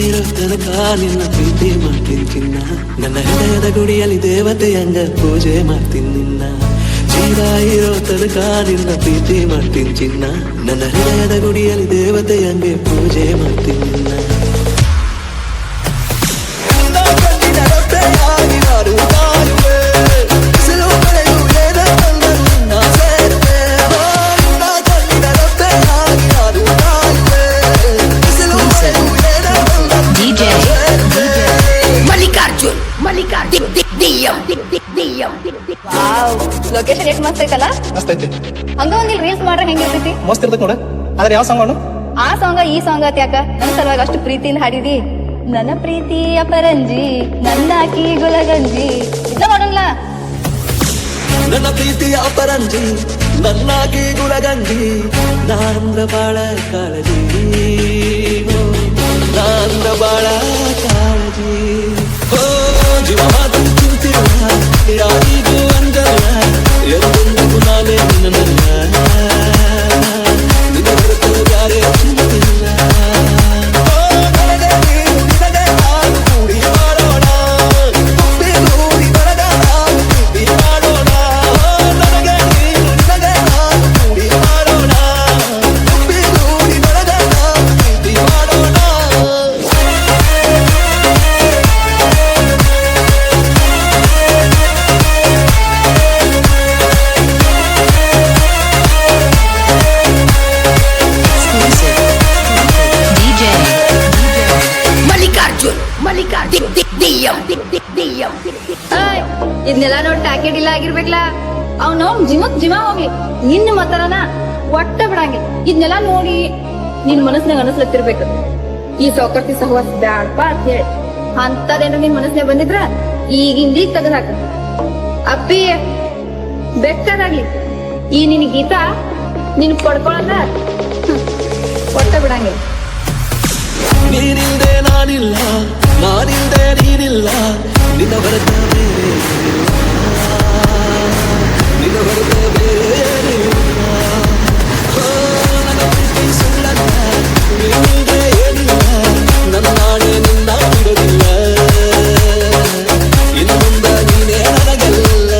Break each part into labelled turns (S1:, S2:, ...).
S1: ಇರೋ ತನಕ ನಿನ್ನ ಪ್ರೀತಿ ಮಾಡ್ತೀನಿ ಚಿನ್ನ, ನನ್ನ ಹೃದಯದ ಗುಡಿಯಲ್ಲಿ ದೇವತೆಯಂಗ ಪೂಜೆ ಮಾಡ್ತೀನಿ ನಿನ್ನ. ಜೀವ ಇರೋ ತನಕ ನಿನ್ನ ಪ್ರೀತಿ ಮಾಡ್ತೀನಿ ಚಿನ್ನ, ನನ್ನ ಹೃದಯದ ಗುಡಿಯಲ್ಲಿ ದೇವತೆಯಂಗೆ ಪೂಜೆ ಮಾಡ್ತೀನಿ ನಿನ್ನ.
S2: ಲೊಕೇಶನ್ ಎಷ್ಟು ಮಸ್ತ್ ಐತಲ್ಲ.
S3: ಮಸ್ತ್ ಐತಿ.
S2: ಹಂಗ ಒಂದಿಲ್ ರೀಲ್ಸ್ ಮಾಡ್ರೆ ಹೆಂಗಿರ್ತೈತಿ?
S3: ಮಸ್ತ್ ಇರ್ತೈತಿ ನೋಡ. ಆದ್ರೆ ಯಾವ ಸಾಂಗ್ ಮಾಡು?
S2: ಆ ಸಾಂಗ ಈ ಸಾಂಗ್ ಆತ್ ಯಾಕ? ನನ್ನ ಸಲುವಾಗಿ ಅಷ್ಟು ಪ್ರೀತಿಯಿಂದ ಹಾಡಿದಿ. ನನ್ನ ಪ್ರೀತಿ ಅಪರಂಜಿ ನನ್ನಾಕಿ ಗುಲಗಂಜಿ ಇದ್ನ ಮಾಡೋಣ.
S1: ನನ್ನ ಪ್ರೀತಿ ಅಪರಂಜಿ ನನ್ನಾಗಿ ಗುಲಗಂಜಿ, ನಾಂದ್ರ ಬಾಳ ಕಾಳಜಿ, ನಾಂದ್ರ ಬಾಳ ಕಾಳಜಿ. ಓ ಜೀವ ಮಾತು ಚಿಂತಿಲ್ಲ, ಯಾರಿಗೂ ಅಂಜಲ್ಲ, ಎಂದೆಂದಿಗೂ ನಾನೇ ನಿನ್ನಲ್ಲ, ನಿನ್ನ ಹೊರತು ಯಾರೇ ಚಿಂತಿಲ್ಲ.
S2: ಇದನ್ನೆಲ್ಲ ನೋಡಿ ಟ್ಯಾಕೆಟ್ ಇಲ್ಲ ಆಗಿರ್ಬೇಕಲ್ಲ. ಅವ್ನು ಜಿಮ ಹೋಗ್ಲಿ, ನಿನ್ನ ಮತರನ ಒಟ್ಟ ಬಿಡಂಗಿಲ್ಲ. ಇದನ್ನೆಲ್ಲ ನೋಡಿ ನಿನ್ ಮನಸ್ನಾಗ ಅನಸ್ಲತ್ತಿರ್ಬೇಕು, ಈ ಸೌಕರ್ತಿ ಸಹವಾಸ ಬ್ಯಾಡಪ್ಪ ಅಂತ ಹೇಳಿ. ಅಂತದೇನ್ರ ನಿನ್ ಮನಸ್ನಾಗ ಬಂದಿದ್ರ ಈಗಿಂದೀಗ ತೆಗೆದ್ ಹಾಕ. ಅಪ್ಪಿ ಬೆಕ್ಕದಾಗ್ಲಿ ಈ ನಿನ್ ಗೀತ ನಿನ್ ಪಡ್ಕೊಳದ ಒಟ್ಟ ಬಿಡಂಗಿಲ್ಲ.
S1: ನೀನಿಲ್ದೆ ನಾನಿಲ್ಲ, ನಾನಿಲ್ದೆ ನೀನಿಲ್ಲ, ನಿನ್ನ ಹೊರತ ಬೇರೆ, ನಿನ್ನ ಹೊರತ ಬೇರೆ. ನನ್ನ ಪ್ರೀತಿ ಸುಳ್ಳಲ್ಲ, ನೀನಿಲ್ದೆ ಏನಿಲ್ಲ, ನನ್ನ ನಾಳೆ ನಿನ್ನ ಬಿಡೋದಿಲ್ಲ, ಇನ್ನು ಮುಂದ ನೀನೇ ನನಗಲ್ಲ.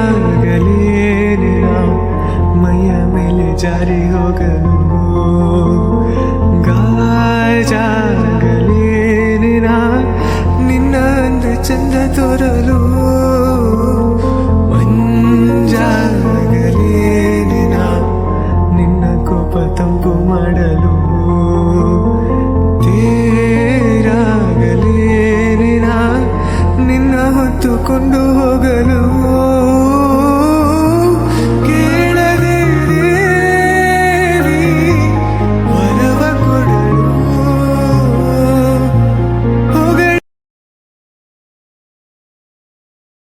S4: ನೀರಾಗಲೇನ ಮೈಯ ಮೇಲೆ ಜಾರಿ ಹೋಗದ